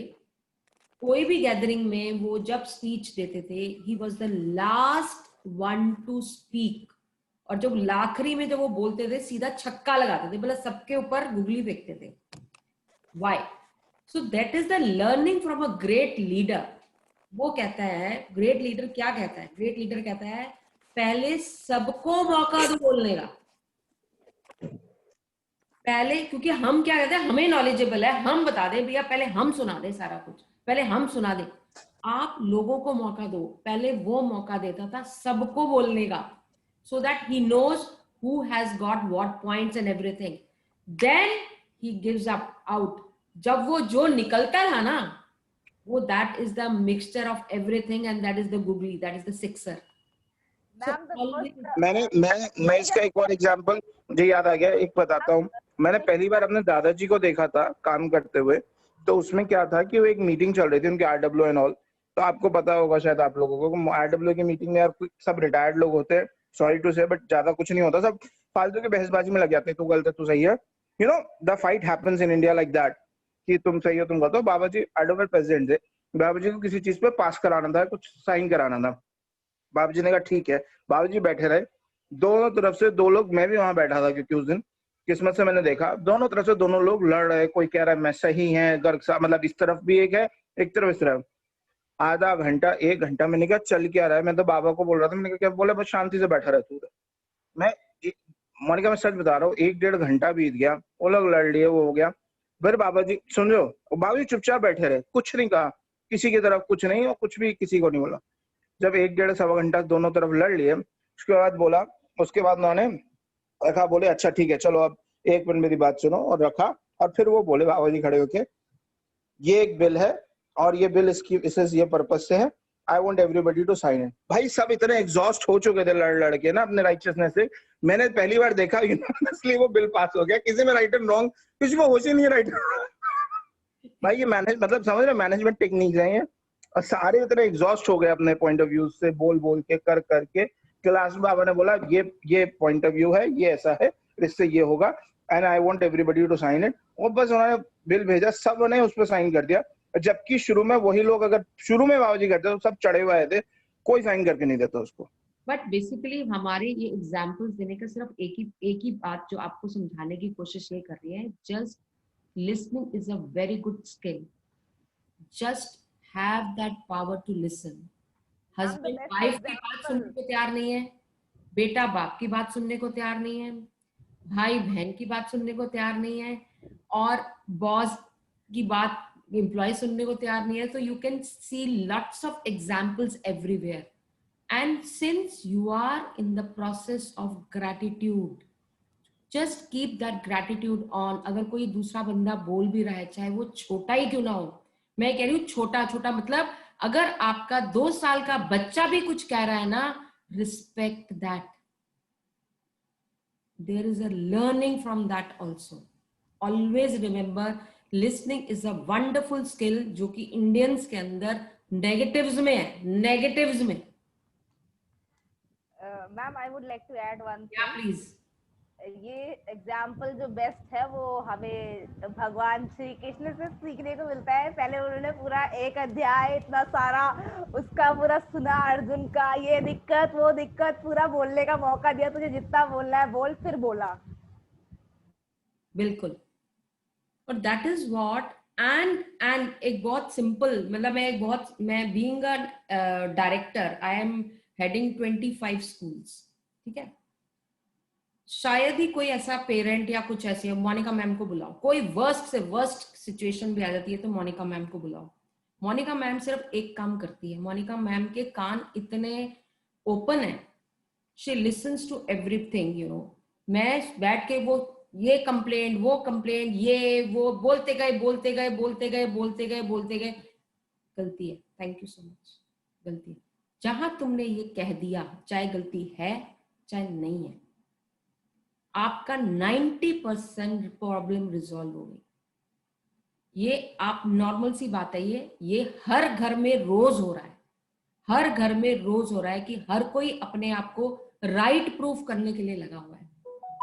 कोई भी गैदरिंग में, वो जब स्पीच देते थे, he was the last one to speak. और जब आखिरी में जब वो बोलते थे सीधा छक्का लगाते थे, मतलब सबके ऊपर गुगली फेंकते थे। Why? So that is the learning from a great leader. वो कहता है, ग्रेट लीडर क्या कहता है? ग्रेट लीडर कहता है पहले सबको मौका दो बोलने का। पहले, क्योंकि हम क्या कहते हैं, हमें नॉलेजेबल है, हम बता दें भैया, पहले हम सुना दें सारा कुछ, पहले हम सुना दें। आप लोगों को मौका दो, पहले वो मौका देता था सबको बोलने का, so that he knows who has got what points and everything. Then he gives up out. जब वो जो निकलता था ना, वो that is the mixture of everything and that is the googly, that is the sixer. मैं इसका एक और एग्जांपल मुझे याद आ गया, एक बताता हूँ। मैंने पहली बार अपने दादाजी को देखा था काम करते हुए, तो उसमें क्या था कि वो एक मीटिंग चल रही थी उनके RW एंड ऑल, तो आपको पता होगा शायद आप लोगों को, RW की मीटिंग में यार सब रिटायर्ड लोग होते हैं, सॉरी टू से, बट ज्यादा कुछ नहीं होता, सब फालतू की बहसबाजी में लग जाते हैं, तू गलत है तू सही है, you know the fight happens in India like that, कि तुम सही हो तुम गलत हो। बाबा जी एडवोकेट प्रेसिडेंट थे, बाबा जी को किसी चीज पे पास कराना था, कुछ साइन कराना था, बाबा जी ने कहा ठीक है, बाबा जी बैठे रहे, दोनों तरफ से दो लोग, मैं भी वहां बैठा था क्योंकि उस दिन किस्मत से मैंने देखा, दोनों तरफ से दोनों लोग लड़ रहे, कोई कह रहा है मैं सही है, मतलब इस तरफ भी एक है, एक तरफ इस तरफ, आधा घंटा 1 घंटा मैंने कहा चल क्या रहा है, मैं तो बाबा को बोल रहा था, मैंने कहा क्या बोला, बस शांति से बैठा रह तू। मैंने कहा मैं सच बता रहा हूँ, 1-1.5 घंटा बीत गया, वो लोग लड़ लिए, वो हो गया, फिर बाबा जी सुन रहे हो, बाबा जी चुपचाप बैठे रहे, कुछ नहीं कहा, किसी की तरफ कुछ नहीं, और कुछ भी किसी को नहीं बोला। जब 1-1.5 घंटा दोनों तरफ लड़ लिए, उसके बाद बोला, उसके बाद उन्होंने रखा, बोले अच्छा ठीक है चलो अब 1 मिनट मेरी बात सुनो, और रखा, और फिर वो बोले बाबा जी खड़े होके, ये एक बिल है और ये बिल इसकी ये पर्पज से है, I want everybody to sign it. भाई सब इतने एग्जॉस्ट हो चुके थे लड़ के ना अपने राइटियसनेस से, मैंने पहली बार देखा यूनिवर्सली वो बिल पास हो गया, किसी में राइट एंड रॉन्ग किसी को होश ही नहीं राइट भाई ये मतलब समझ रहे मैनेजमेंट टेक्निक्स हैं ये, और सारे इतने एग्जॉस्ट हो गए अपने पॉइंट ऑफ व्यू से, बोल के कर करके, क्लास में बाबा ने बोला ये पॉइंट ऑफ व्यू है, ये ऐसा है, इससे ये होगा, and I want everybody to sign it, और बस उन्होंने बिल भेजा, सब ने उस पर साइन कर दिया, जबकि शुरू में वही लोग अगर शुरू में बाबा जी करते तो सब चढ़े हुए थे, कोई साइन करके नहीं देता उसको। बट बेसिकली हमारे ये एग्जाम्पल्स देने का सिर्फ एक ही बात जो आपको समझाने की कोशिश ये कर रही है, just listening is a very good skill, just have that power to listen. Husband wife की बात सुनने को तैयार नहीं है, बेटा बाप की बात सुनने को तैयार नहीं है, भाई बहन की बात सुनने को तैयार नहीं है, और बॉस की बात एम्प्लॉय सुनने को तैयार नहीं है। तो you can see lots of examples everywhere, and since you are in the process of gratitude, just keep that gratitude on. अगर कोई दूसरा बंदा बोल भी रहा है, चाहे वो छोटा ही क्यों ना हो, मैं कह रही हूँ छोटा छोटा, मतलब अगर आपका 2 साल का बच्चा भी कुछ कह रहा है ना, respect that, there is a learning from that also. Always remember, listening is a wonderful skill, जो कि इंडियंस के अंदर नेगेटिव्स में है, नेगेटिव्स में। Ma'am I would like to add one या थिंग। प्लीज। ये एग्जाम्पल जो बेस्ट है वो हमें भगवान श्री कृष्ण से सीखने को मिलता है। पहले उन्होंने पूरा एक अध्याय इतना सारा उसका पूरा सुना, अर्जुन का ये दिक्कत वो दिक्कत, पूरा बोलने का मौका दिया, तुझे जितना बोलना है बोल, फिर बोला। बिल्कुल। और दैट इज व्हाट, एंड एक बहुत सिंपल, मतलब मैं being a director, I am heading 25 schools, ठीक है। शायद ही कोई ऐसा पेरेंट या कुछ ऐसे, मोनिका मैम को बुलाओ, कोई वर्स्ट से वर्स्ट सिचुएशन भी आ जाती है तो मोनिका मैम को बुलाओ। मोनिका मैम सिर्फ एक काम करती है, मोनिका मैम के कान इतने ओपन है, she listens to everything, you know. मैं बैठ के वो ये कंप्लेंट वो कंप्लेंट ये वो बोलते गए बोलते गए बोलते गए बोलते गए बोलते गए, गलती है, थैंक यू सो मच, गलती है। जहां तुमने ये कह दिया, चाहे गलती है चाहे नहीं है, आपका 90% प्रॉब्लम रिजॉल्व हो गई। ये आप नॉर्मल सी बात है, ये हर घर में रोज हो रहा है, हर घर में रोज हो रहा है कि हर कोई अपने आप को राइट प्रूफ करने के लिए लगा हुआ है।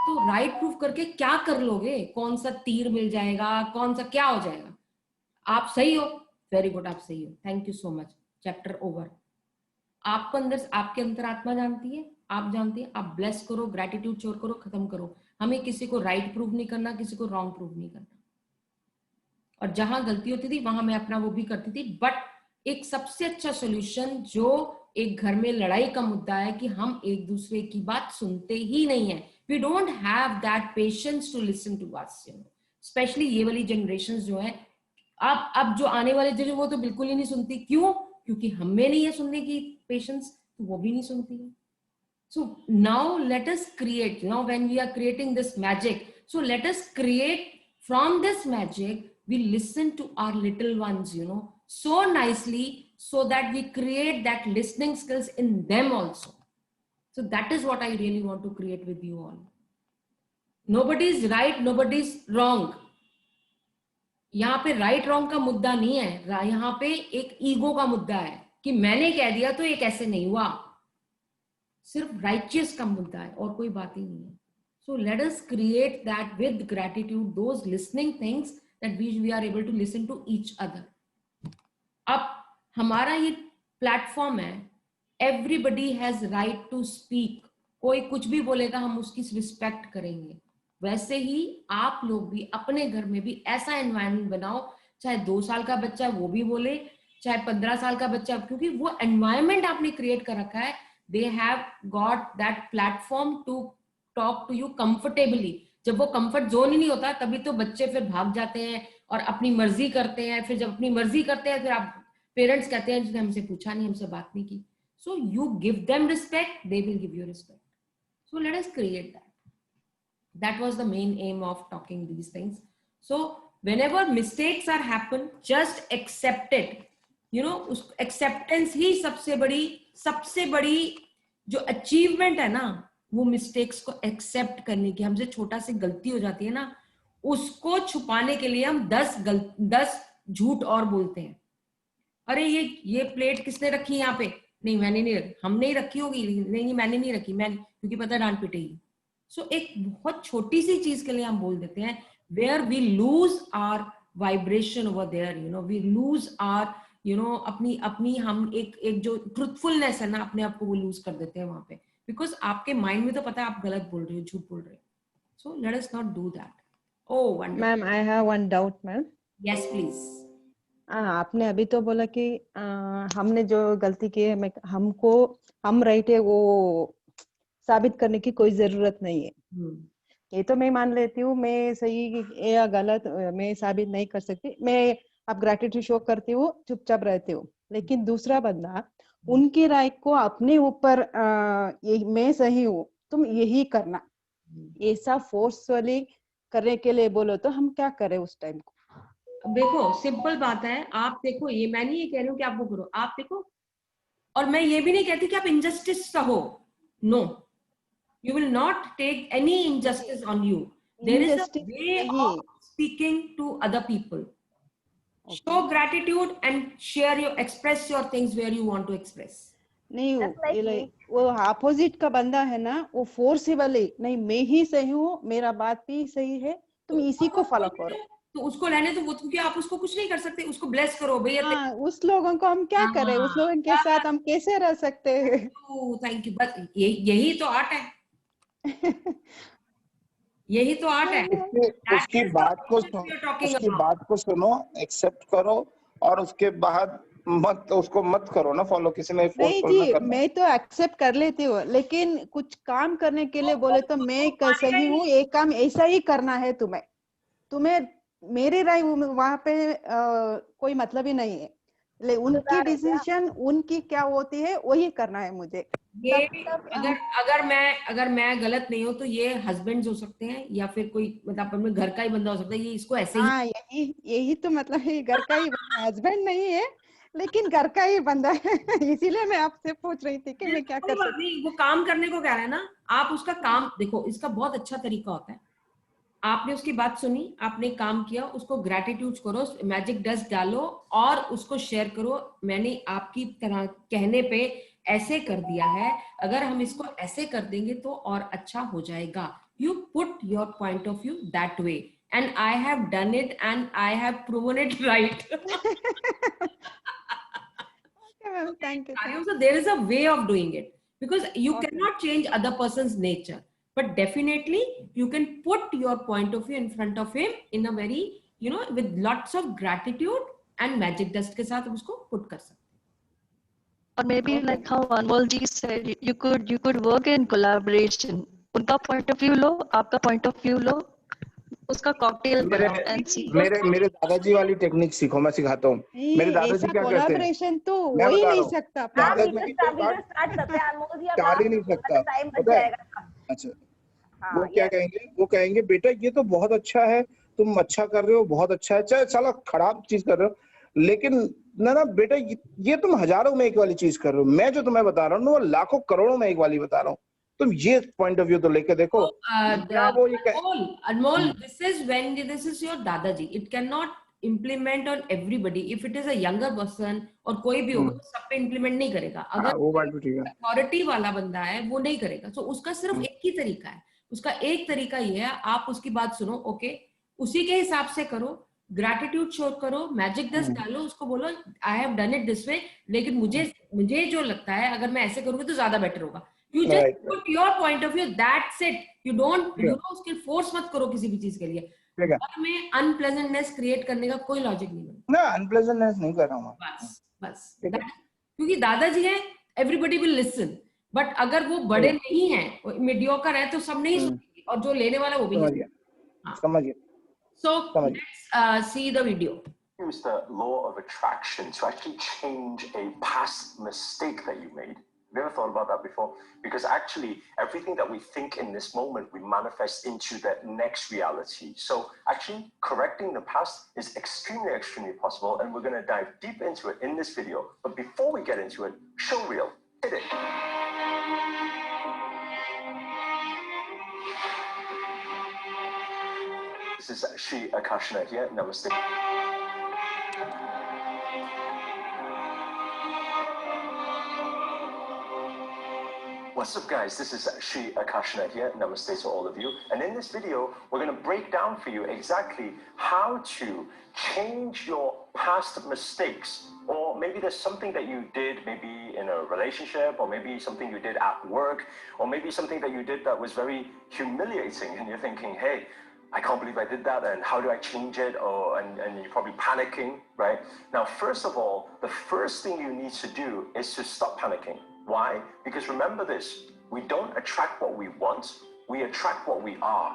तो राइट प्रूफ करके क्या कर लोगे? कौन सा तीर मिल जाएगा, कौन सा क्या हो जाएगा? आप सही हो, वेरी गुड, आप सही हो, thank you so much, chapter over. आपको अंदर, आपके अंतरात्मा जानती है, आप जानती है, आप ब्लेस करो, ग्रेटिट्यूड शो करो, खत्म करो। हमें किसी को राइट प्रूव नहीं करना, किसी को रॉन्ग प्रूव नहीं करना। और जहां गलती होती थी वहां मैं अपना वो भी करती थी, बट एक सबसे अच्छा सोल्यूशन जो एक घर में लड़ाई का मुद्दा है कि हम एक दूसरे की बात सुनते ही नहीं है। We don't have that patience to listen to us, you know. Specially ये वाली जनरेशन जो है, अब जो आने वाले जनरेशन, वो तो बिल्कुल ही नहीं सुनती। क्यों? क्योंकि हमें नहीं है सुनने की पेशेंस, तो वो भी नहीं सुनती है। So now let us create, now when we are creating this magic, so let us create from this magic, we listen to our little ones, you know, so nicely, so that we create that listening skills in them also. So that is what I really want to create with you all. Nobody is right, nobody is wrong. यहाँ पे right wrong का मुद्दा नहीं है, यहाँ पे एक ego का मुद्दा है कि मैंने कह दिया तो ये कैसे नहीं हुआ। सिर्फ राइचियस का मुद्दा है और कोई बात ही नहीं है। So let us create that with gratitude, those listening things that we are able to listen to each other. अब हमारा ये प्लेटफॉर्म है, everybody has right to speak. कोई कुछ भी बोलेगा हम उसकी रिस्पेक्ट करेंगे। वैसे ही आप लोग भी अपने घर में भी ऐसा एनवायरनमेंट बनाओ, चाहे 2 साल का बच्चा वो भी बोले, चाहे 15 साल का बच्चा, क्योंकि वो एनवायरनमेंट आपने क्रिएट कर रखा है। They have got that platform to talk to you comfortably. जब वो कंफर्ट जोन ही नहीं होता तभी तो बच्चे फिर भाग जाते हैं और अपनी मर्जी करते हैं। फिर जब अपनी मर्जी करते हैं फिर आप पेरेंट्स कहते हैं जिसने हमसे पूछा नहीं, हमसे बात नहीं की। So you give them respect, they will give you respect. So let us create that. That was the main aim of talking these things. So whenever mistakes are happen, just accept it. You know, उस acceptance ही सबसे बड़ी जो achievement है ना, वो mistakes को accept करने की। हमसे छोटा सी गलती हो जाती है ना, उसको छुपाने के लिए हम 10 झूठ और बोलते हैं। अरे ये प्लेट किसने रखी यहाँ पे? नहीं मैंने नहीं रखी। हमने ही रखी होगी, नहीं मैंने नहीं रखी, क्योंकि पता डांट पिटेगी। सो एक बहुत छोटी सी चीज के लिए हम बोल देते हैं, where we lose our vibration over there, you know, we lose our, you know, अपनी हम एक जो ट्रूथफुलनेस है ना, अपने आप को वो लूज कर देते हैं वहां पे, बिकॉज आपके माइंड में तो पता है आप गलत बोल रहे हो, झूठ बोल रहे हो। सो let us not do that. Oh ma'am, I have one doubt ma'am. Yes please. आपने अभी तो बोला कि हमने जो गलती की है, हम राइट है वो साबित करने की कोई जरूरत नहीं है। ये तो मैं मान लेती हूँ, मैं सही या गलत मैं साबित नहीं कर सकती। मैं आप ग्रेटिट्यूड शो करती हूँ, चुपचाप रहती हूँ। लेकिन दूसरा बंदा उनकी राय को अपने ऊपर मैं सही हूँ तुम यही करना, ऐसा फोर्सफुली करने के लिए बोलो तो हम क्या करें उस टाइम को? देखो सिंपल बात है, आप देखो, ये मैं नहीं ये कह रही हूँ कि आप वो करो, आप देखो, और मैं ये भी नहीं कहती कि आप इंजस्टिस सहो, no, you will not take any injustice on you. There is a Injustice way नहीं, of speaking to other people. Show gratitude and share your, express your things where you want to express. नहीं Just like me. वो opposite का बंदा है ना, वो forcibly नहीं, मैं ही सही हूँ, मेरा बात भी सही है, तुम इसी को फॉलो करो। तो उसको रहने तो वो, क्योंकि आप उसको कुछ नहीं कर सकते, उसको ब्लेस करो भैया। हाँ, उस लोगों को हम क्या करें, उस लोगों के साथ हम कैसे रह सकते हैं? थैंक यू, बस यही तो आर्ट है, यही तो आर्ट है। उसकी बात को सुनो, एक्सेप्ट करो, और उसके बाद उसको मत करो ना फॉलो, किसी ने नहीं फोर्स ना जी, करना। मैं तो एक्सेप्ट कर लेती हूँ, लेकिन कुछ काम करने के लिए बोले तो मैं सही हूँ, ये काम ऐसा ही करना है, तुम्हें मेरी राय वहां पे कोई मतलब ही नहीं है। उनकी डिसीजन, उनकी क्या होती है वही करना है मुझे। ये अगर मैं गलत नहीं हूँ तो ये हस्बैंड्स हो सकते हैं या फिर कोई मतलब अपने घर का ही बंदा हो सकता है, ये इसको ऐसे ही। हाँ, यही तो मतलब है, घर का ही हस्बैंड नहीं है लेकिन घर का ही बंदा है। इसीलिए मैं आपसे पूछ रही थी कि मैं क्या कर सकती। नहीं, वो काम करने को कह रहा है ना, आप उसका काम देखो, इसका बहुत अच्छा तरीका होता है, आपने उसकी बात सुनी, आपने काम किया, उसको ग्रेटिट्यूड करो, मैजिक डस्ट डालो और उसको शेयर करो, मैंने आपकी तरह कहने पे ऐसे कर दिया है, अगर हम इसको ऐसे कर देंगे तो और अच्छा हो जाएगा। You put your point of view that way and I have done it and I have proven it right. Thank you. So there is a way of doing it, because you cannot change other person's nature, but definitely you can put your point of view in front of him in a very, with lots of gratitude and magic dust के साथ उसको put कर सकते हैं। Or maybe like how Anmol ji said, you could work in collaboration. उनका point of view लो, आपका point of view लो, उसका cocktail बनाओ and see. मेरे दादाजी वाली टेक्निक सीखो, मैं सिखाता हूँ। मेरे दादाजी क्या करते हैं, कोलैबोरेशन तो मैं हो ही बता रहा नहीं हूँ, सकता। स्टार्ट करते हैं अनमोल जी, अब टाल ही नहीं सकता, टाइम बच पता है? जाएगा। अच्छा, वो क्या कहेंगे, वो कहेंगे बेटा ये तो बहुत अच्छा है, तुम अच्छा कर रहे हो, बहुत अच्छा है, चाहे साला खराब चीज कर रहे हो, लेकिन ना बेटा ये तुम हजारों में एक वाली चीज कर रहे हो, मैं जो तुम्हें बता रहा हूँ वो लाखों करोड़ों में एक वाली बता रहा हूँ, तुम ये पॉइंट ऑफ व्यू तो लेके देखो। Anmol, this is your Dadaji. It cannot implement on everybody. If it is a younger person और कोई भी होगा तो सब पे implement नहीं करेगा। अगर वो बात भी ठीक है, अथॉरिटी वाला बंदा है वो नहीं करेगा। तो उसका सिर्फ एक ही तरीका है, उसका एक तरीका ये है, आप उसकी बात सुनो, ओके, उसी के हिसाब से करो, ग्रेटिट्यूड शो करो, मैजिक डस्ट डालो, उसको बोलो I have done it this way, लेकिन मुझे जो लगता है अगर मैं ऐसे करूंगी तो ज्यादा बेटर होगा। You just put your point of view, that's it. You don't, उसके फोर्स मत करो किसी भी चीज के लिए। घर में अनप्लेजेंटनेस क्रिएट करने का कोई लॉजिक नहीं बनता। ना अनप्लेजेंटनेस नहीं कर रहा हूँ, बस क्योंकि दादाजी है, एवरीबडी विल लिसन, बट अगर वो बड़े नहीं है, मीडियोकर है, तो सब नहीं सुनेंगे, और जो लेने वाला वो भी नहीं समझिए। So let's see the video. Use the law of attraction to actually change a past mistake that you made. Have you ever thought about that before? Because actually, everything that we think in this moment, we manifest into the next reality. So actually, correcting the past is extremely, extremely possible, and we're going to dive deep into it in this video. But before we get into it, show reel, hit it. This is Shri Akashna here. Namaste. What's up guys, this is Shri Akashna here, namaste to all of you, and in this video we're going to break down for you exactly how to change your past mistakes, or maybe there's something that you did maybe in a relationship, or maybe something you did at work, or maybe something that you did that was very humiliating and you're thinking, hey, I can't believe I did that, and how do I change it? And you're probably panicking, right? Now, first of all, the first thing you need to do is to stop panicking. Why? Because remember this, we don't attract what we want, we attract what we are.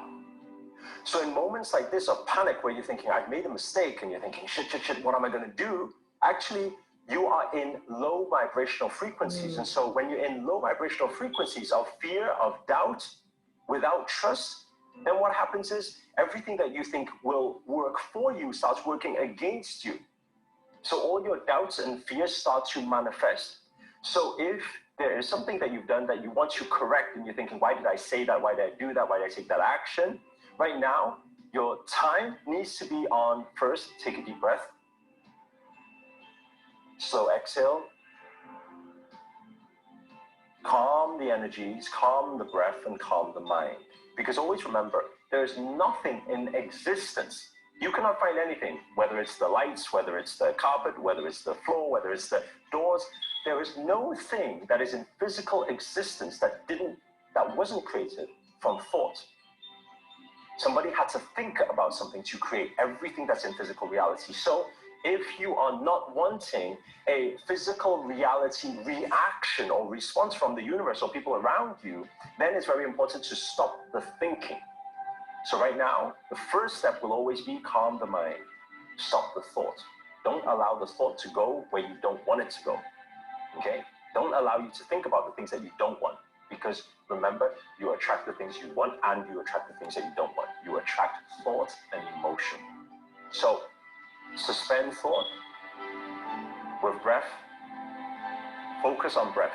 So in moments like this of panic where you're thinking, I've made a mistake, and you're thinking, shit, what am I going to do? Actually, you are in low vibrational frequencies. And so when you're in low vibrational frequencies of fear, of doubt, without trust, then what happens is everything that you think will work for you starts working against you. So all your doubts and fears start to manifest. So if there is something that you've done that you want to correct and you're thinking, why did I say that? Why did I do that? Why did I take that action? Right now, your time needs to be on, first, take a deep breath. Slow exhale. Calm the energies, calm the breath, and calm the mind. Because always remember, there is nothing in existence. You cannot find anything, whether it's the lights, whether it's the carpet, whether it's the floor, whether it's the doors. There is no thing that is in physical existence that wasn't created from thought. Somebody had to think about something to create everything that's in physical reality. So if you are not wanting a physical reality reaction or response from the universe or people around you, then it's very important to stop the thinking. So right now, the first step will always be calm the mind, stop the thought. Don't allow the thought to go where you don't want it to go, okay? Don't allow you to think about the things that you don't want, because remember, you attract the things you want and you attract the things that you don't want. You attract thought and emotion. So suspend thought with breath. Focus on breath.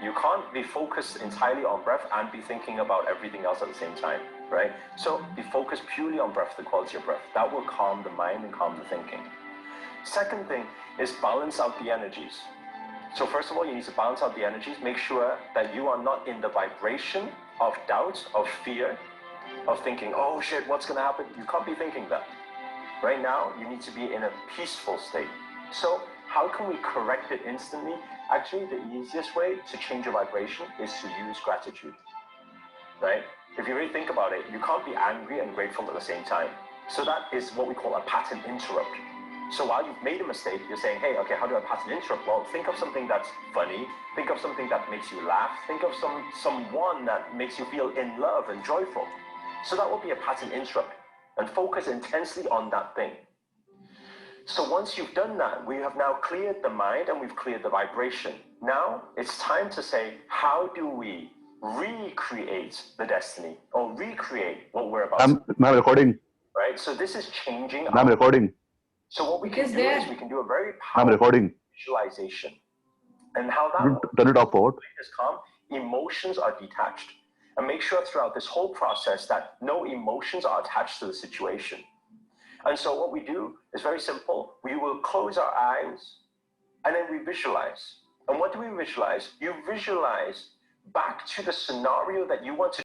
You can't be focused entirely on breath and be thinking about everything else at the same time, right? So be focused purely on breath, the quality of breath. That will calm the mind and calm the thinking. Second thing is balance out the energies. So first of all, you need to balance out the energies. Make sure that you are not in the vibration of doubt, of fear, of thinking, oh shit, what's gonna happen? You can't be thinking that. Right now, you need to be in a peaceful state. So how can we correct it instantly? Actually, the easiest way to change your vibration is to use gratitude, right? If you really think about it, you can't be angry and grateful at the same time. So that is what we call a pattern interrupt. So while you've made a mistake, you're saying, hey, okay, how do I pattern interrupt? Well, think of something that's funny. Think of something that makes you laugh. Think of someone that makes you feel in love and joyful. So that will be a pattern interrupt. And focus intensely on that thing. So once you've done that, we have now cleared the mind and we've cleared the vibration. Now it's time to say, how do we recreate the destiny or recreate what we're about to do? I'm recording. Right? So this is changing. I'm recording. So what we can do is we can do a very I'm powerful recording. visualization. And how that works Turn it off, forward. is calm. Emotions are detached. And make sure throughout this whole process that no emotions are attached to the situation. And so what we do is very simple. We will close our eyes and then we visualize. And what do we visualize? You visualize back to the scenario that you want to